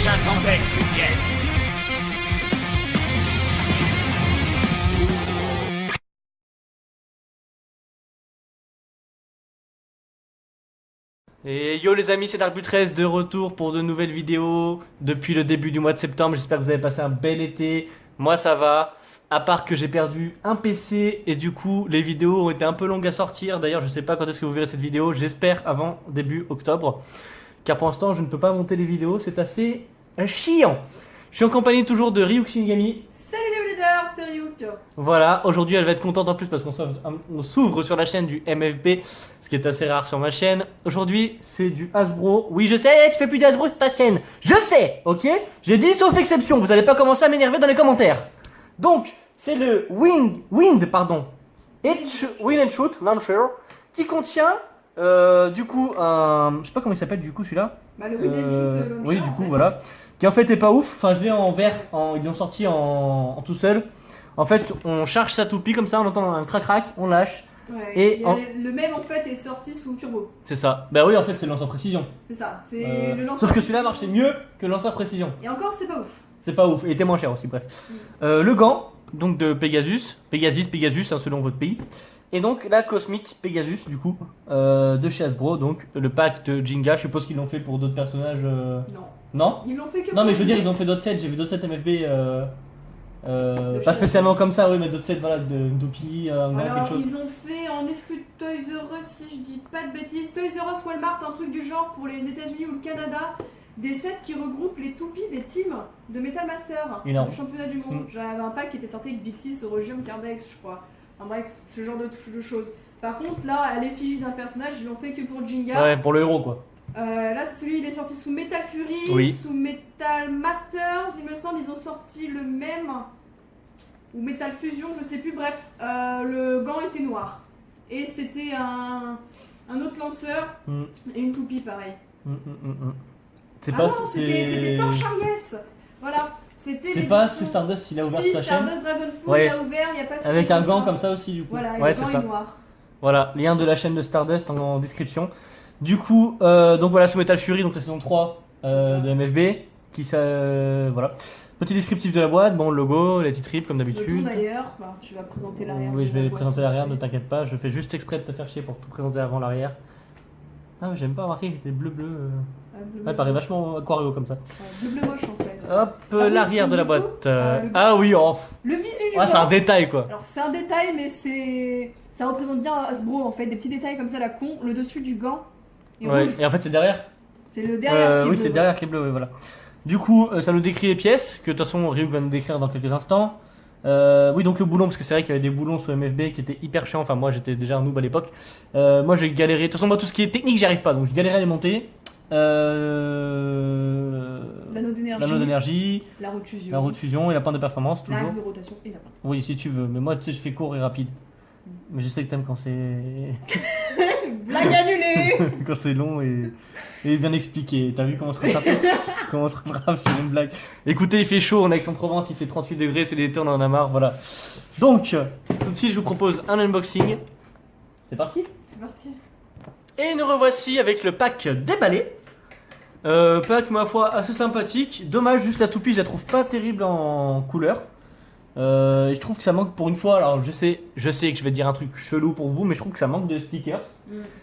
J'attendais que tu viennes. Et yo les amis, c'est Darkbutress de retour pour de nouvelles vidéos depuis le début du mois de septembre. J'espère que vous avez passé un bel été. Moi ça va, à part que j'ai perdu un PC et du coup les vidéos ont été un peu longues à sortir. D'ailleurs je sais pas quand est-ce que vous verrez cette vidéo, j'espère avant début octobre. Car pour l'instant je ne peux pas monter les vidéos, c'est assez chiant. Je suis en compagnie toujours de Ryuk Shinigami. Salut les leaders, c'est Ryuk. Voilà, aujourd'hui elle va être contente en plus parce qu'on s'ouvre sur la chaîne du MFB, ce qui est assez rare sur ma chaîne. Aujourd'hui c'est du Hasbro. Oui je sais, tu fais plus de Hasbro sur ta chaîne. Je sais, ok. J'ai dit sauf exception, vous allez pas commencer à m'énerver dans les commentaires. Donc c'est le Wind and Shoot Launcher qui contient du coup un... Je sais pas comment il s'appelle du coup celui-là. Bah le Wind and Shoot Launcher. Oui du en coup fait. voilà. Qui en fait est pas ouf, enfin je l'ai en vert, ils l'ont sorti en tout seul. En fait on charge sa toupie comme ça, on entend un crac-crac, on lâche. Ouais, Et le même en fait est sorti sous turbo. C'est ça. Bah oui en fait c'est le lanceur précision. C'est ça, c'est le lanceur. Sauf que celui-là marchait mieux que le lanceur précision. Et encore c'est pas ouf. C'est pas ouf, il était moins cher aussi, bref. Le gant, donc de Pegasus, hein, selon votre pays. Et donc la Cosmic Pegasus du coup, de chez Hasbro, donc le pack de Jinga, je suppose qu'ils l'ont fait pour d'autres personnages. Non. Non. Ils l'ont fait que. Non mais pour je veux dire Jinga. ils ont fait d'autres sets, j'ai vu d'autres sets MFB chez pas spécialement comme ça oui mais d'autres sets voilà de Toupie, un gant, Alors quelque chose. ils ont fait en exclu Toys R Us si je dis pas de bêtises, Toys R Us, Walmart, un truc du genre pour les États-Unis ou le Canada, des sets qui regroupent les toupies des teams de Metal Master Énorme. du championnat du monde. J'avais un pack qui était sorti avec Bixis, Orogium, Carbex je crois. Enfin bref, ce genre de choses. Par contre là à l'effigie d'un personnage ils l'ont fait que pour Jinga. Ouais pour le héros quoi. Là, celui il est sorti sous Metal Fury, Oui. sous Metal Masters, il me semble, ils ont sorti le même, ou Metal Fusion, je sais plus, bref, le gant était noir. Et c'était un autre lanceur et une toupie pareil. C'est Ah pas non, c'était Torch Yes. Voilà, c'était C'est pas ce l'édition- que Stardust il a ouvert Si, sur sa chaîne. Stardust Dragonfall, Ouais. il a ouvert, il n'y a pas si Avec longtemps un que gant ça. comme ça aussi du coup. Voilà, et Ouais le c'est gant ça. est noir. Voilà, lien de la chaîne de Stardust en description. Du coup, donc voilà, sous Metal Fury, donc la saison 3 de MFB, voilà. Petit descriptif de la boîte, bon, le logo, les titres comme Le d'habitude. ton d'ailleurs, bah, tu vas présenter l'arrière. Oui, de je vais la les boîte, présenter tout l'arrière, de ne suite. t'inquiète pas, je fais juste exprès de te faire chier pour tout présenter avant l'arrière. Ah, mais j'aime pas remarquer qu'il était bleu-bleu. Bleu, Ouais, il paraît vachement aquario comme ça. bleu moche en fait. Hop, oui, l'arrière de la du coup, boîte. le- Ah oui, oh. Le visu du Ah, c'est un gant. détail quoi. Alors c'est un détail mais ça représente bien Hasbro en fait, des petits détails comme ça la con, le dessus du gant est Ouais, rouge, et en fait, c'est derrière. c'est le derrière qui est Oui, bleu. c'est le derrière qui est bleu, oui, voilà. Du coup, ça nous décrit les pièces, que de toute façon Ryuk va nous décrire dans quelques instants. Oui, donc le boulon, parce que c'est vrai qu'il y avait des boulons sous MFB qui étaient hyper chiants. Enfin, moi j'étais déjà un noob à l'époque. Moi j'ai galéré. De toute façon, moi tout ce qui est technique, j'y arrive pas, donc je galérais à les monter. L'anneau d'énergie, la roue de fusion, la roue de fusion et la pointe de performance, l'axe toujours. de rotation et la pointe. Oui, si tu veux, mais moi tu sais, je fais court et rapide. Mais je sais que t'aimes quand c'est. Blague annulée. quand c'est long et bien expliqué. T'as vu comment on se rattrape Comment on se rattrape sur une blague. Écoutez, il fait chaud, on est à Aix-en-Provence, il fait 38 degrés, c'est l'été, on en a marre, voilà. Donc, tout de suite, je vous propose un unboxing. C'est parti. C'est parti. Et nous revoici avec le pack déballé. Pack, ma foi, assez sympathique. Dommage, juste la toupie, je la trouve pas terrible en couleur. Et je trouve que ça manque pour une fois. Alors, je sais que je vais dire un truc chelou pour vous, mais je trouve que ça manque de stickers.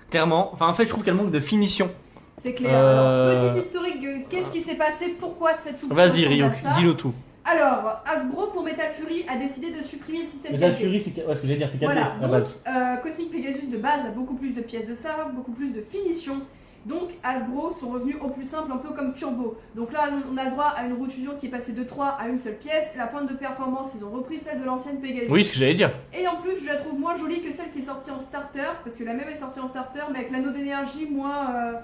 Clairement. Enfin, en fait, je trouve qu'elle manque de finition. C'est clair. Alors, petit historique, qu'est-ce qui s'est passé, pourquoi cette toupie Vas-y, ressemble Rio, à ça. dis-nous tout. Alors, Hasbro pour Metal Fury a décidé de supprimer le système Metal 4D. Fury, c'est ouais, ce que j'allais dire, c'est 4D Voilà, à la donc base. Cosmic Pegasus de base a beaucoup plus de pièces de ça, beaucoup plus de finition. Donc Hasbro sont revenus au plus simple, un peu comme Turbo. Donc là, on a le droit à une roue de fusion qui est passée de 3 à une seule pièce. La pointe de performance, ils ont repris celle de l'ancienne Pegasus. Oui, ce que j'allais dire. Et en plus, je la trouve moins jolie que celle qui est sortie en starter, parce que la même est sortie en starter, mais avec l'anneau d'énergie moins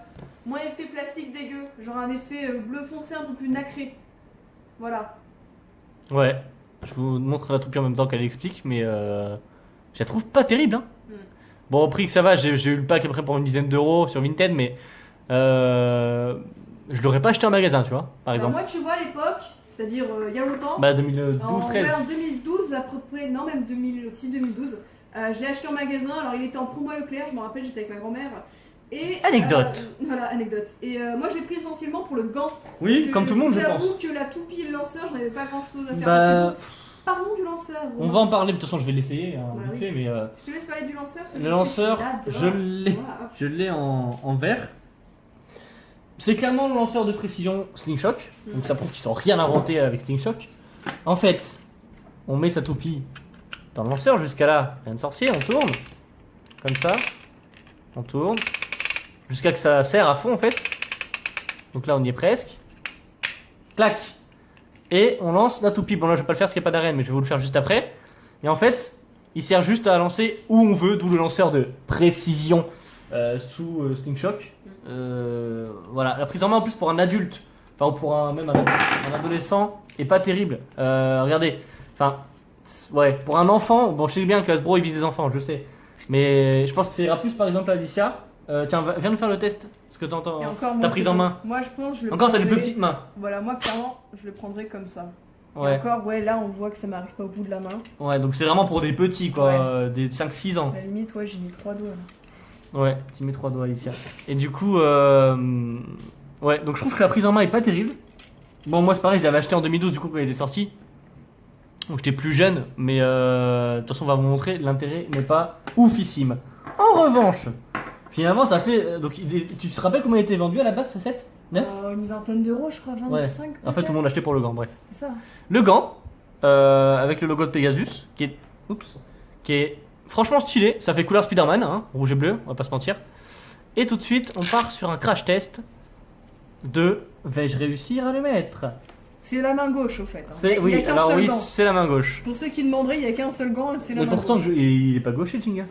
effet plastique dégueu. Genre un effet bleu foncé un peu plus nacré. Voilà. Ouais. Je vous montre la toupie en même temps qu'elle explique, mais je la trouve pas terrible. Hein. Bon, au prix que ça va, j'ai eu le pack après pour une dizaine d'euros sur Vinted, mais je l'aurais pas acheté en magasin, tu vois, par Alors exemple. moi, tu vois, à l'époque, c'est-à-dire il y a longtemps. Bah 2012, 13. Ouais, en 2012 à peu près, non même aussi 2012. Je l'ai acheté en magasin, alors il était en promo à Leclerc, je me rappelle, j'étais avec ma grand-mère. Et, Anecdote. Voilà, anecdote. Et moi je l'ai pris essentiellement pour le gant. Oui, Parce comme que tout le monde, je pense. J'avoue que la toupie et le lanceur, je n'avais pas grand chose à faire. Bah, Parlons du lanceur. on va en parler, de toute façon, je vais l'essayer, hein, Bah vite oui. fait, mais Je te laisse parler du lanceur. Parce que le je lanceur, sais que tu je l'adores. l'ai. Voilà. Je l'ai en vert. C'est clairement le lanceur de précision Slingshock. Donc ça prouve qu'ils sont rien inventé avec Slingshock. En fait, on met sa toupie dans le lanceur jusqu'à là, rien de sorcier, on tourne. Comme ça. On tourne. Jusqu'à que ça serre à fond en fait. Donc là on y est presque. Clac. Et on lance la toupie. Bon là je vais pas le faire parce qu'il n'y a pas d'arène, mais je vais vous le faire juste après. Et en fait, il sert juste à lancer où on veut, d'où le lanceur de précision sous Slingshock. Voilà, la prise en main en plus pour un adulte, enfin pour même un adolescent, est pas terrible. Regardez, enfin, ouais, pour un enfant, bon je sais bien que Hasbro il vise des enfants, je sais. Mais je pense que ça ira plus par exemple à Alicia. Tiens, viens nous faire le test, ce que t'entends. Et encore, moi, Ta prise en main. Moi je pense que je le Encore t'as des prendrais- plus petites mains. Voilà, moi clairement, je le prendrais comme ça. Et Ouais, encore, ouais, là on voit que ça m'arrive pas au bout de la main. ouais, donc c'est vraiment pour des petits quoi, des 5-6 ans. À la limite, ouais, j'ai mis 3 doigts. Là. Ouais, tu mets 3 doigts Alicia. Et du coup, ouais, donc je trouve que la prise en main est pas terrible. Bon, moi c'est pareil, je l'avais acheté en 2012 du coup quand il est sorti. Donc j'étais plus jeune, mais de toute façon on va vous montrer, l'intérêt n'est pas oufissime. En revanche, finalement ça fait. Donc tu te rappelles comment il était vendu à la base ce set 9 Une vingtaine d'euros, je crois, 25. Ouais. En fait tout le monde l'achetait pour le gant, bref. C'est ça. Le gant, avec le logo de Pegasus, qui est franchement stylé, ça fait couleur Spider-Man, hein, rouge et bleu, on va pas se mentir. Et tout de suite, on part sur un crash test de vais-je réussir à le mettre? C'est la main gauche au fait. Hein. C'est Il y a oui, qu'un alors seul oui, gant. c'est la main gauche. Pour ceux qui demanderaient, il n'y a qu'un seul gant et c'est la Mais main pourtant, gauche. il est pas gaucher, Jinga.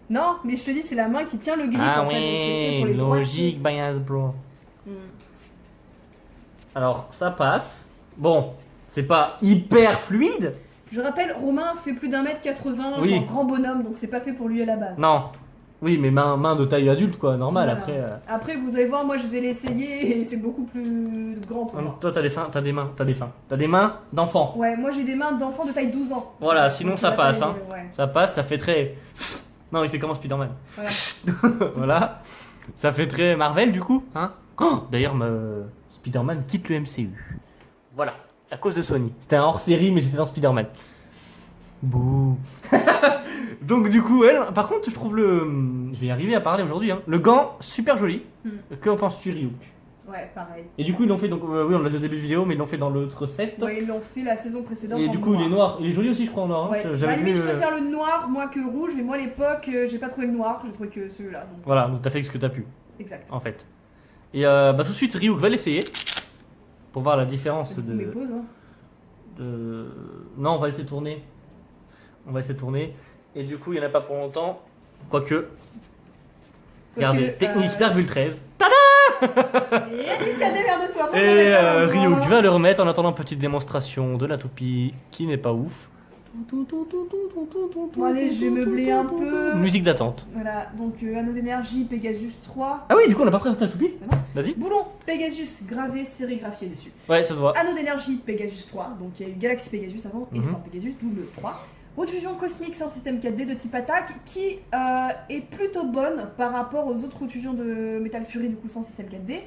Non, mais je te dis, c'est la main qui tient le grip Ah en fait. Donc c'est fait oui, pour les logique, by Hasbro. Alors, ça passe. Bon, c'est pas hyper fluide. Je rappelle, Romain fait plus d'1m80, Oui. genre grand bonhomme, donc c'est pas fait pour lui à la base. Non. Oui, mais main de taille adulte, quoi, normal. Voilà. Après, Après, vous allez voir, moi je vais l'essayer et c'est beaucoup plus grand pour moi. toi, t'as des mains, t'as des mains d'enfant. Ouais, moi j'ai des mains d'enfant de taille 12 ans. Voilà, sinon Donc, ça la passe, taille, hein. Ouais, Ça passe, ça fait très. Non, il fait comment Spider-Man? voilà. Voilà. Ça fait très Marvel du coup, hein. Oh, d'ailleurs, Spider-Man quitte le MCU. Voilà, à cause de Sony. C'était un hors-série, mais c'était dans Spider-Man. Bouh. Donc du coup, par contre, je trouve je vais y arriver à parler aujourd'hui. Hein. Le gant, super joli. Que penses-tu, Ryuk? Ouais, pareil. Et du coup, ils l'ont fait, donc oui, on l'a dit au début de vidéo, mais ils l'ont fait dans l'autre set. Ouais, ils l'ont fait la saison précédente. Et en du coup, il est noir. noir. Il est joli aussi, je crois, en noir. Hein. Ouais. J'avais À la limite, vu, je préfère le noir, moi, que le rouge, mais moi, à l'époque, j'ai pas trouvé le noir, j'ai trouvé que celui-là. Donc... Voilà, donc t'as fait ce que t'as pu, Exact. en fait. Et tout de suite, Ryuk va l'essayer. Pour voir la différence Mes pauses, hein. Non, on va laisser tourner. On va laisser tourner. Et du coup, il n'y en a pas pour longtemps. Quoique. Regardez, technique d'Arvul 13. Et Alicia, démerde-toi. prends ton Et métal, Ryuk hein. va le remettre en attendant petite démonstration de la toupie qui n'est pas ouf. Bon, allez, je vais meubler un peu. Musique d'attente. Voilà, donc anneau d'énergie, Pegasus 3. Ah oui, du coup, on n'a pas présenté la toupie. Non. Vas-y. Boulon, Pegasus gravé, sérigraphié dessus. Ouais, ça se voit. Anneau d'énergie, Pegasus 3. Donc il y a eu Galaxy Pegasus avant et Mhm. Star Pegasus, d'où le 3. Rotufusion cosmique, c'est un système 4D de type attaque qui est plutôt bonne par rapport aux autres rotufusions de Metal Fury, du coup sans système 4D.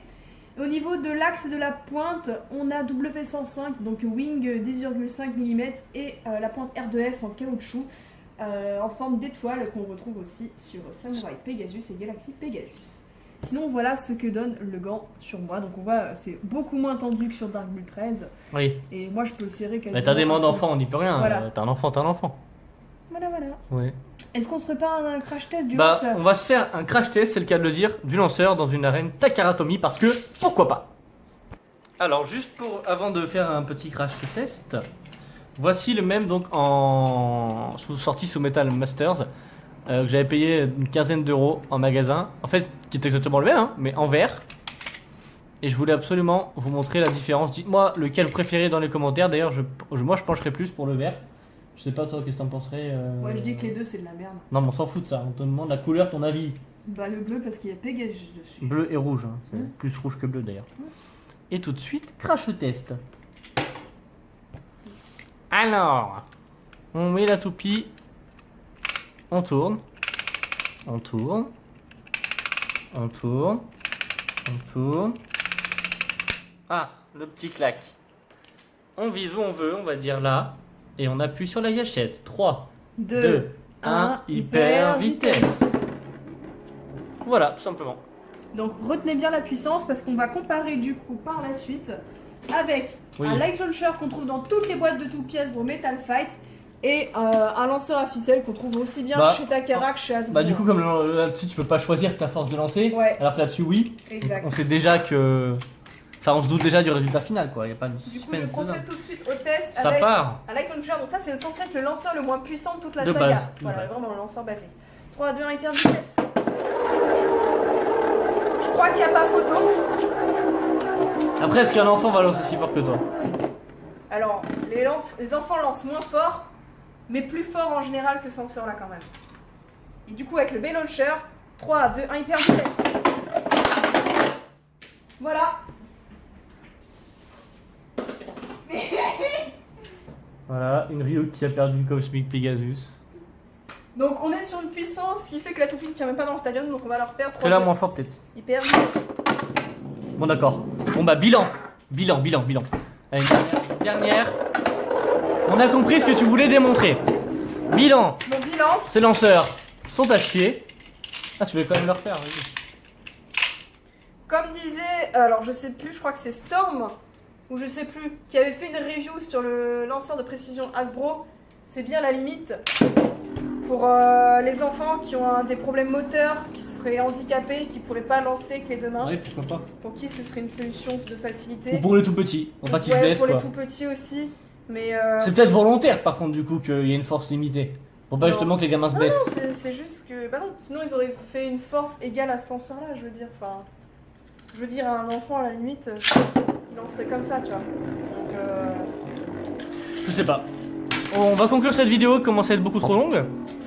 Au niveau de l'axe et de la pointe, on a W105, donc wing 10,5 mm et la pointe R2F en caoutchouc en forme d'étoile qu'on retrouve aussi sur Samurai Pegasus et Galaxy Pegasus. Sinon voilà ce que donne le gant sur moi, donc on voit c'est beaucoup moins tendu que sur Dark Bull 13 Oui. et moi je peux le serrer quasiment. Mais t'as des mains d'enfant, on n'y peut rien. Voilà. T'as un enfant, t'as un enfant. Voilà. Ouais. Est-ce qu'on se prépare à un crash test du Bah, lanceur? on va se faire un crash test, c'est le cas de le dire, du lanceur dans une arène Takaratomi parce que pourquoi pas. Alors, juste pour avant de faire un petit crash test, voici le même donc sorti sous Metal Masters que j'avais payé une quinzaine d'euros en magasin. En fait, qui est exactement le même, hein, mais en vert. Et je voulais absolument vous montrer la différence. Dites-moi lequel vous préférez dans les commentaires. D'ailleurs, moi je pencherais plus pour le vert. Je sais pas toi, qu'est-ce que t'en penserais Moi je dis que les deux c'est de la merde. Non, mais on s'en fout de ça. On te demande la couleur, ton avis. Bah le bleu parce qu'il y a Pegasus dessus. Bleu et rouge. Hein. C'est Mm. plus rouge que bleu d'ailleurs. Et tout de suite, crash test. Alors, on met la toupie. On tourne. On tourne. On tourne. On tourne. Ah, le petit clac. On vise où on veut, on va dire là. Et on appuie sur la gâchette. 3, 2, 1, hyper vitesse. Voilà, tout simplement. Donc retenez bien la puissance parce qu'on va comparer du coup par la suite avec Oui. un light launcher qu'on trouve dans toutes les boîtes de toutes pièces pour Metal Fight et un lanceur à ficelle qu'on trouve aussi bien Bah, chez Takara que chez Hasbro. Bah du coup comme là-dessus tu peux pas choisir ta force de lancer, Ouais. alors que là-dessus oui. Exact. On sait déjà que... Enfin on se doute déjà du résultat final quoi, il n'y a pas de Du coup, suspense je dedans. procède tout de suite au test Ça avec part. un light launcher. Donc ça, c'est censé être le lanceur le moins puissant de toute la De saga. base, de Voilà, base. vraiment le lanceur basique. 3, 2, 1, hyper vitesse. Je crois qu'il n'y a pas photo. Après est-ce qu'un enfant va lancer si fort que toi? Alors, les enfants lancent moins fort, mais plus fort en général que ce lanceur là quand même. Et du coup, avec le B-Launcher, 3, 2, 1, hyper vitesse. Voilà. Voilà, une Ryuk qui a perdu une Cosmic Pegasus. Donc, on est sur une puissance qui fait que la toupie ne tient même pas dans le stadium, donc on va leur faire 3, Fais-la 2, moins fort peut-être. hyper vitesse. Bon d'accord. Bon bah bilan. Bilan. Allez, une dernière. On a compris ce que tu voulais démontrer. Bilan. Mon bilan, Ces lanceurs sont à chier. Ah tu veux quand même le refaire, vas-y. comme disait, alors je sais plus, je crois que c'est Storm, ou je sais plus, qui avait fait une review sur le lanceur de précision Hasbro, c'est bien la limite pour les enfants qui ont des problèmes moteurs, qui seraient handicapés, qui pourraient pas lancer que les deux mains, Ouais, pourquoi pas. pour qui ce serait une solution de Ou facilité. pour les tout petits, pour pas qu'ils se Ouais, blessent pour les quoi. tout petits aussi, mais C'est peut-être volontaire par contre du coup qu'il y ait une force limitée. Pour pas Non. justement que les gamins se blessent. c'est juste que, bah non, sinon ils auraient fait une force égale à ce lanceur-là, je veux dire, enfin, je veux dire, un enfant à la limite, il lancerait comme ça, tu vois. Donc, Je sais pas. On va conclure cette vidéo qui commence à être beaucoup trop longue.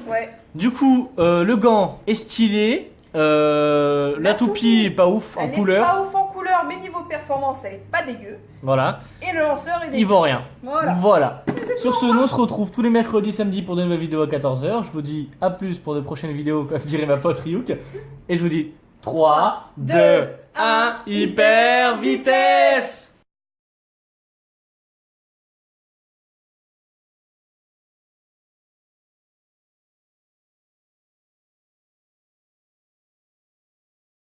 ouais. Du coup, le gant est stylé. La toupie est pas ouf en Elle est couleur. pas ouf en couleur, mais niveau performance, elle est pas dégueu. Voilà. Et le lanceur est Il dégueu. vaut rien. Voilà. Sur ce, nous on se retrouve tous les mercredis, samedis pour de nouvelles vidéos à 14h. Je vous dis à plus pour de prochaines vidéos, comme dirait ma pote Ryuk. Et je vous dis 3, 2, 1, hyper vitesse!